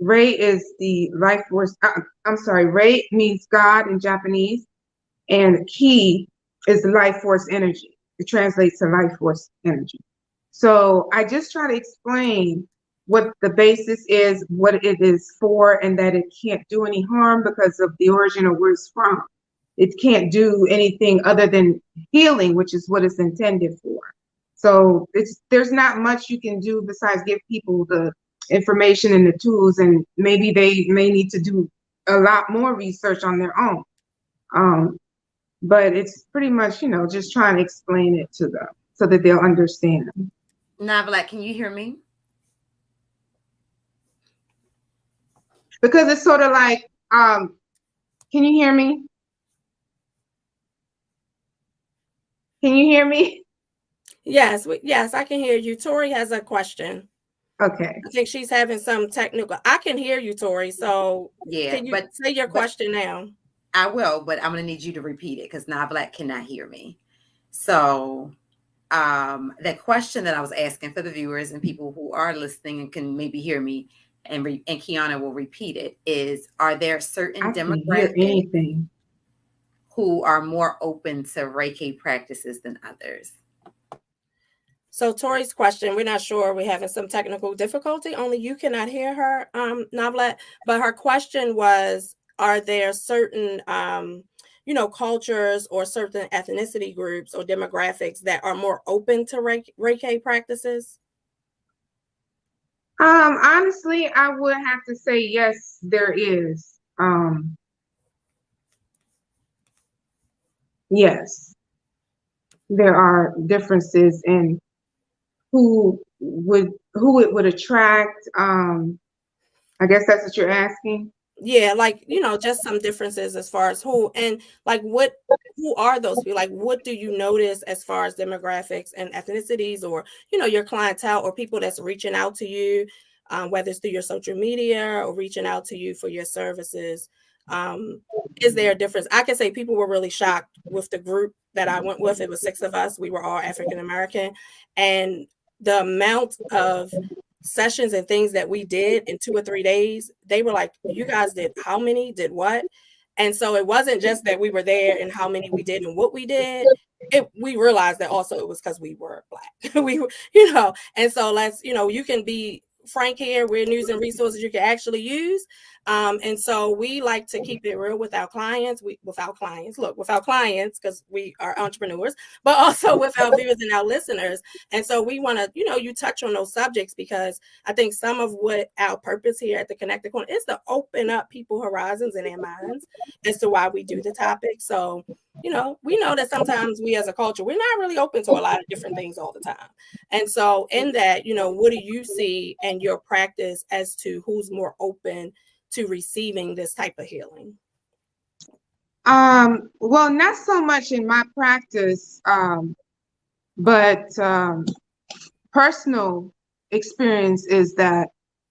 ray is the life force. I'm sorry, ray means God in Japanese, and ki is the life force energy. It translates to life force energy. So I just try to explain what the basis is, what it is for, and that it can't do any harm because of the origin of where it's from. It can't do anything other than healing, which is what it's intended for. So there's not much you can do besides give people the information and the tools, and maybe they may need to do a lot more research on their own. But it's pretty much, just trying to explain it to them so that they'll understand. Novlette, can you hear me? Because it's sort of like, can you hear me? Can you hear me? Yes, I can hear you. Tori has a question. Okay. I think she's having some technical. I can hear you, Tori. So Yeah, can you say your question now? I will, but I'm going to need you to repeat it because Novlette cannot hear me. So the question that I was asking for the viewers and people who are listening and can maybe hear me, and Kiana will repeat it, is, are there certain demographics who are more open to Reiki practices than others? So Tori's question, we're not sure. We're having some technical difficulty. Only you cannot hear her, Novlette. But her question was, are there certain, cultures or certain ethnicity groups or demographics that are more open to Reiki practices? Honestly, I would have to say yes, there is. Yes, there are differences in who it would attract. I guess that's what you're asking. Yeah, like, just some differences as far as who, and like who are those people? Like, what do you notice as far as demographics and ethnicities, or your clientele, or people that's reaching out to you, whether it's through your social media or reaching out to you for your services? Is there a difference? I can say people were really shocked with the group that I went with. It was 6 of us. We were all African American, and the amount of sessions and things that we did in 2 or 3 days, they were like, you guys did how many, did what? And so it wasn't just that we were there and how many we did and what we did. We realized that also it was because we were Black. we were, and so you can be frank here. We're news and resources you can actually use. And so we like to keep it real with our clients. With our clients, because we are entrepreneurs, but also with our viewers and our listeners. And so we want to, you touch on those subjects, because I think some of what our purpose here at the Connected Corner is to open up people's horizons in their minds as to why we do the topic. So, we know that sometimes we as a culture, we're not really open to a lot of different things all the time. And so in that, what do you see in your practice as to who's more open to receiving this type of healing? Well, not so much in my practice, but personal experience is that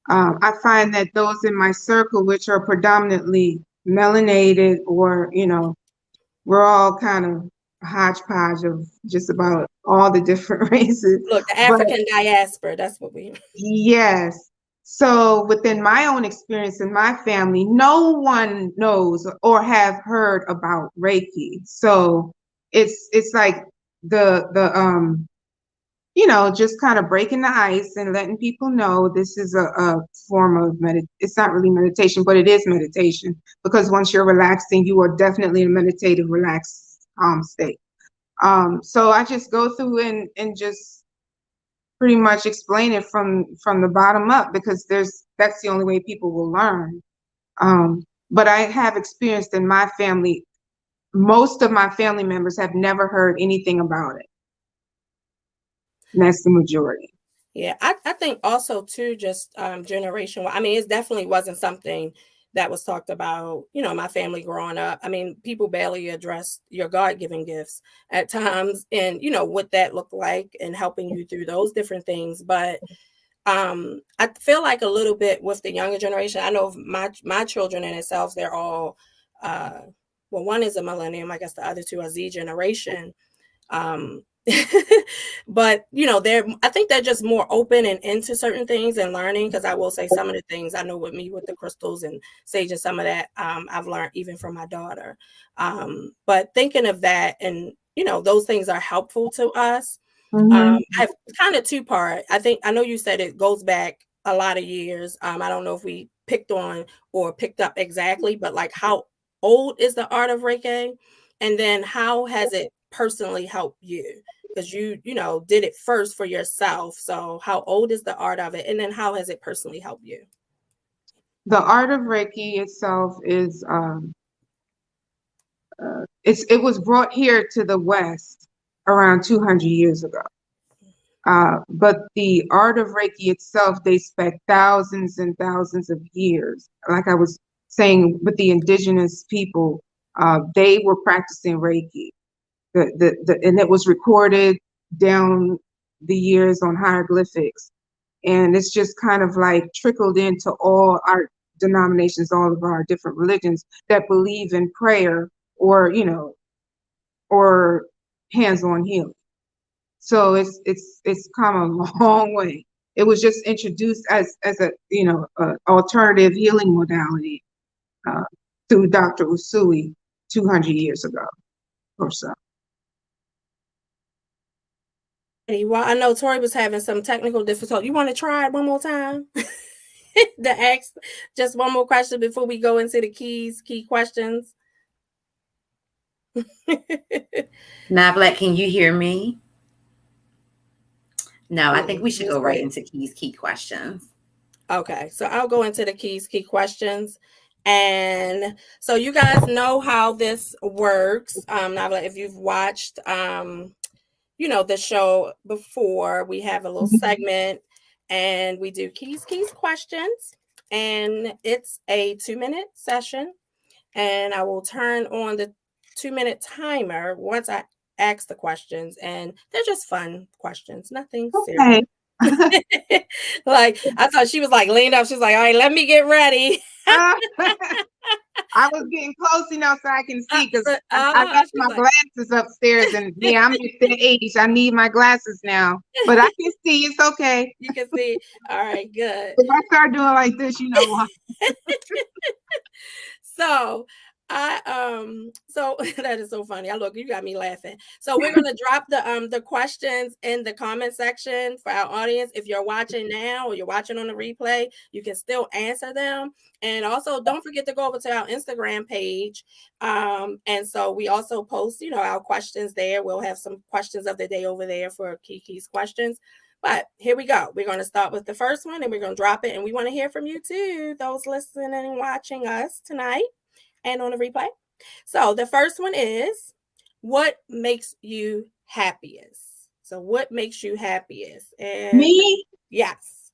I find that those in my circle, which are predominantly melanated, or we're all kind of a hodgepodge of just about all the different races. Look, the African diaspora, that's what we. Yes. So within my own experience in my family, no one knows or have heard about Reiki. So it's like the just kind of breaking the ice and letting people know this is a form of it's not really meditation, but it is meditation, because once you're relaxing, you are definitely in a meditative, relaxed, calm state. So I just go through and just pretty much explain it from the bottom up, because that's the only way people will learn. But I have experienced in my family, most of my family members have never heard anything about it. And that's the majority. Yeah, I think also too, just generation. I mean, it definitely wasn't something that was talked about, my family growing up. I mean, people barely addressed your God-given gifts at times, and what that looked like, and helping you through those different things. But I feel like a little bit with the younger generation. I know my children in itself, they're all well, one is a millennium, I guess the other two are Z generation. But I think they're just more open and into certain things and learning, because I will say some of the things I know with me with the crystals and sage and some of that I've learned even from my daughter. But thinking of that, and those things are helpful to us. I have kind of two-part. I know you said it goes back a lot of years. I don't know if we picked up exactly, but like, how old is the Art of Reiki? And then how has it personally helped you? Because you did it first for yourself. So how old is the art of it? And then how has it personally helped you? The Art of Reiki itself is it was brought here to the West around 200 years ago. But the Art of Reiki itself dates back thousands and thousands of years. Like I was saying, with the indigenous people, they were practicing Reiki. And it was recorded down the years on hieroglyphics. And it's just kind of like trickled into all our denominations, all of our different religions that believe in prayer, or or hands-on healing. So it's come a long way. It was just introduced as a alternative healing modality through Dr. Usui 200 years ago or so. Well, I know Tori was having some technical difficulty. You want to try it one more time? To ask just one more question before we go into the key questions. Novlette, can you hear me? No, I think we should go right into key questions. Okay, so I'll go into the key questions. And so you guys know how this works. Novlette, if you've watched, the show before, we have a little segment and we do keys, questions. And it's a 2-minute session. And I will turn on the 2-minute timer once I ask the questions. And they're just fun questions, nothing serious. Like, I thought she was like leaned up. She's like, all right, let me get ready. I was getting close enough so I can see, because I got my glasses upstairs, and yeah, I'm at that age. I need my glasses now, but I can see. It's okay. You can see. All right, good. If I start doing like this, you know why. So so that is so funny. You got me laughing. So we're gonna drop the questions in the comment section for our audience. If you're watching now or you're watching on the replay, you can still answer them. And also don't forget to go over to our Instagram page. And so we also post, our questions there. We'll have some questions of the day over there for Kiki's questions. But here we go. We're going to start with the first one and we're going to drop it. And we want to hear from you too, those listening and watching us tonight and on the replay. So the first one is, what makes you happiest? So what makes you happiest? And me? Yes.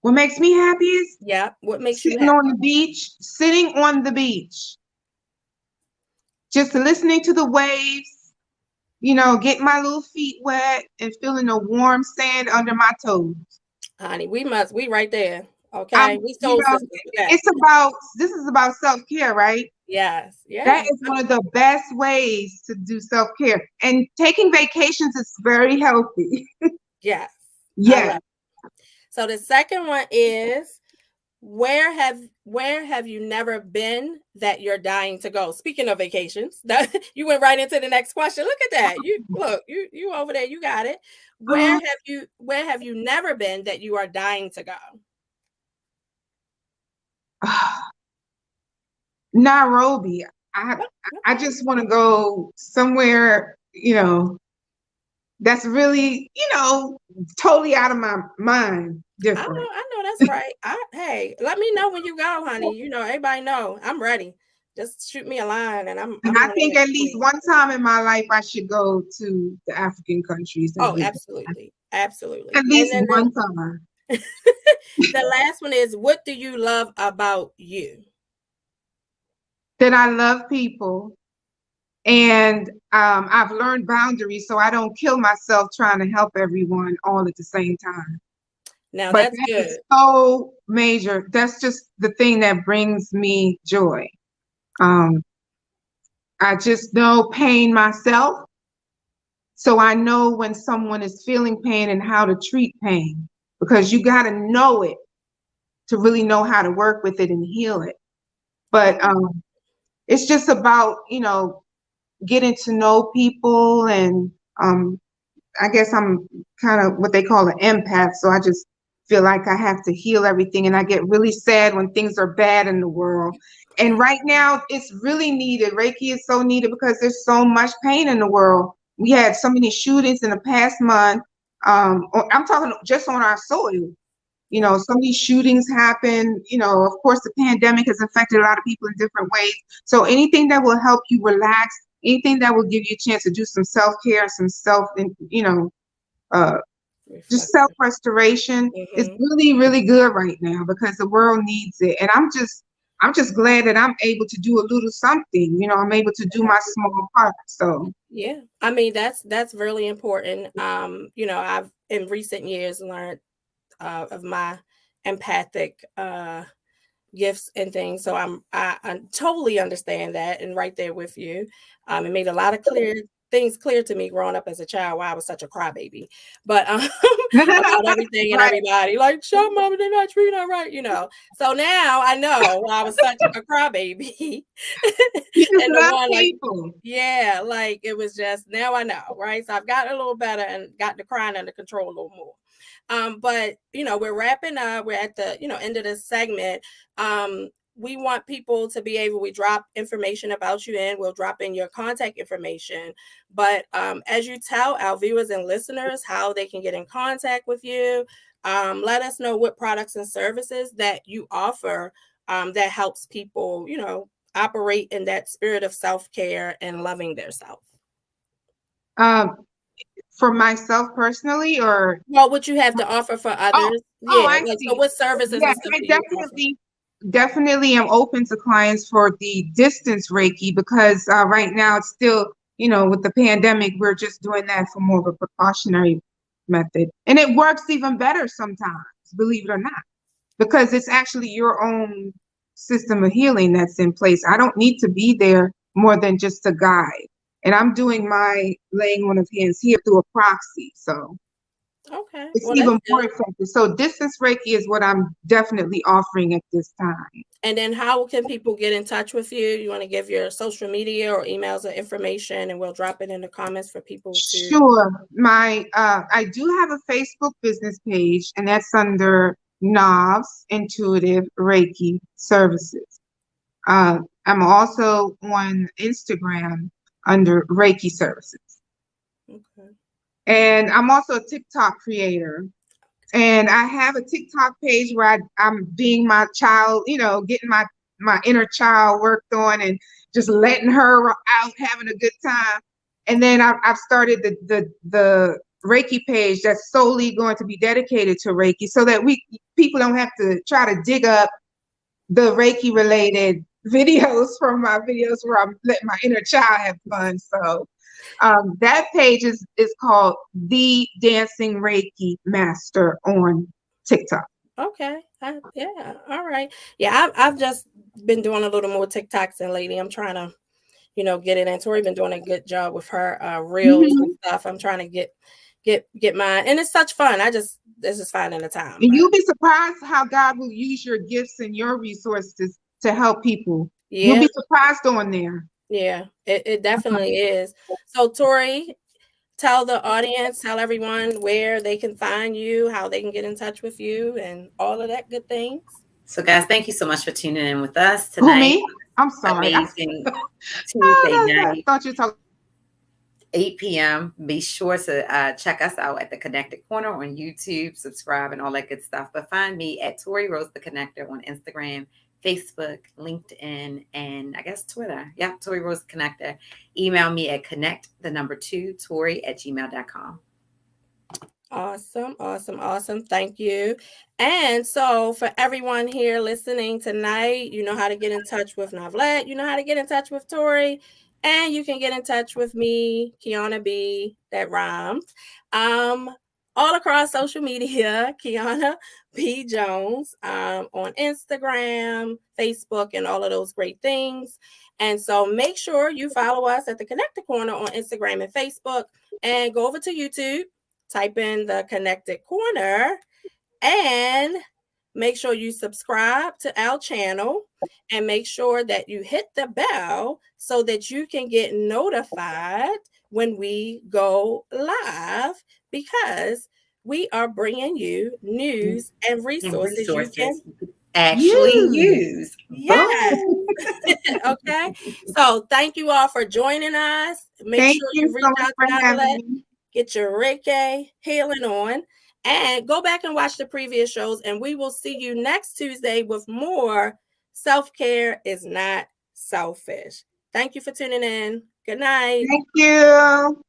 What makes me happiest? Yeah. What makes sitting you happy? on the beach, sitting on the beach, just listening to the waves, getting my little feet wet and feeling the warm sand under my toes. Honey, we right there. Okay. This is about self-care, right? Yes. Yeah. That is one of the best ways to do self-care. And taking vacations is very healthy. Yes. Yes. So the second one is, where have you never been that you're dying to go? Speaking of vacations, you went right into the next question. Look at that. You over there, you got it. Where have you never been that you are dying to go? Nairobi. I just want to go somewhere, that's really, totally out of my mind. Different. I know that's right. Hey, let me know when you go, honey. Everybody know I'm ready. Just shoot me a line, and I think at least one time in my life I should go to the African countries. Oh, absolutely, absolutely. At least one time. The last one is, what do you love about you? That I love people, and I've learned boundaries, so I don't kill myself trying to help everyone all at the same time. Now that's good. Is so major. That's just the thing that brings me joy. I just know pain myself, so I know when someone is feeling pain and how to treat pain, because you got to know it to really know how to work with it and heal it. But it's just about, getting to know people, and I guess I'm kind of what they call an empath, so I just feel like I have to heal everything, and I get really sad when things are bad in the world. And right now, it's really needed. Reiki is so needed because there's so much pain in the world. We had so many shootings in the past month. I'm talking just on our soil. So many shootings happen. Of course, the pandemic has affected a lot of people in different ways. So anything that will help you relax, anything that will give you a chance to do some self-care, some just self-restoration is really, really good right now, because the world needs it. And I'm just glad that I'm able to do a little something. I'm able to do my small part. So yeah, I mean that's really important. I've in recent years learned of my empathic gifts and things, so I totally understand that, and right there with you. It made a lot of things clear to me growing up as a child why I was such a crybaby, but about everything and everybody, like, shut mama, they're not treating her right, so now I know why I was such a crybaby. And the one, people. Yeah, like, it was just, now I know, right? So I've gotten a little better and got the crying under control a little more. But we're wrapping up. We're at the end of this segment. We want people to be able, we drop information about you in, we'll drop in your contact information. But as you tell our viewers and listeners how they can get in contact with you, let us know what products and services that you offer that helps people, operate in that spirit of self-care and loving their self? For myself personally, or Well, what you have to offer for others. I Like, so see. what services Yeah, and stuff I do you offer? definitely am open to clients for the distance Reiki because right now it's still, with the pandemic, we're just doing that for more of a precautionary method. And it works even better sometimes, believe it or not, because it's actually your own system of healing that's in place. I don't need to be there more than just a guide. And I'm doing my laying on of hands here through a proxy. So Okay. it's Well, that's even more good. effective. So distance Reiki is what I'm definitely offering at this time. And then how can people get in touch with you? You want to give your social media or emails or information, and we'll drop it in the comments for people to. Sure. I do have a Facebook business page, and that's under Nov's Intuitive Reiki Services. I'm also on Instagram under Reiki Services. Okay. And I'm also a TikTok creator. And I have a TikTok page where I'm being my child, getting my inner child worked on and just letting her out, having a good time. And then I've started the Reiki page that's solely going to be dedicated to Reiki so that people don't have to try to dig up the Reiki related videos from my videos where I'm letting my inner child have fun. So that page is called The Dancing Reiki Master on TikTok. Okay. Yeah. All right. Yeah. I've just been doing a little more TikToks and lately. I'm trying to, get it in. Tori been doing a good job with her reels and stuff. I'm trying to get mine, and it's such fun. This is finding the time. And you'll be surprised how God will use your gifts and your resources to help people. Yeah. You'll be surprised on there. Yeah. It definitely is. So Tori, tell the audience, tell everyone where they can find you, how they can get in touch with you, and all of that good things. So, guys, thank you so much for tuning in with us Who, tonight. me? I'm sorry. Amazing Tuesday night. I thought you were talking. 8 p.m. Be sure to check us out at the Connected Corner on YouTube, subscribe, and all that good stuff. But find me at Tori Rose the Connector on Instagram, Facebook, LinkedIn, and I guess Twitter. Yeah, Tori Rose the Connector. Email me at connect2tori@gmail.com. Awesome. Thank you. And so for everyone here listening tonight, you know how to get in touch with Novlette, you know how to get in touch with Tori, and you can get in touch with me, Kiana B, that rhymes. All across social media, Kiana B Jones, on Instagram, Facebook, and all of those great things. And so make sure you follow us at the Connected Corner on Instagram and Facebook, and go over to YouTube. Type in the Connected Corner and make sure you subscribe to our channel and make sure that you hit the bell so that you can get notified when we go live, because we are bringing you news and resources you can actually use. Yes. Okay. So thank you all for joining us. Make Thank sure you you reach so much out for to having Novlette. me. Get your Reiki healing on, and go back and watch the previous shows, and we will see you next Tuesday with more Self-Care is Not Selfish. Thank you for tuning in. Good night. Thank you.